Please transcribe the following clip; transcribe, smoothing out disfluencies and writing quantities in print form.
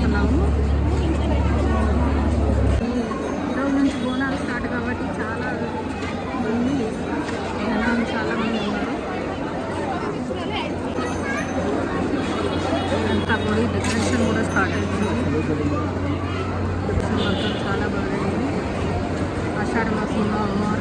వెళ్తున్నాము. ఈరోజు నుంచి బోనాలు స్టార్ట్ కాబట్టి చాలా మంది జనాలు చాలామంది ఉన్నారు. అంతా గుడి డెకరేషన్ కూడా స్టార్ట్ అవుతుంది. చాలా బాగా ఆషాఢ మాసంలో అమ్మవారు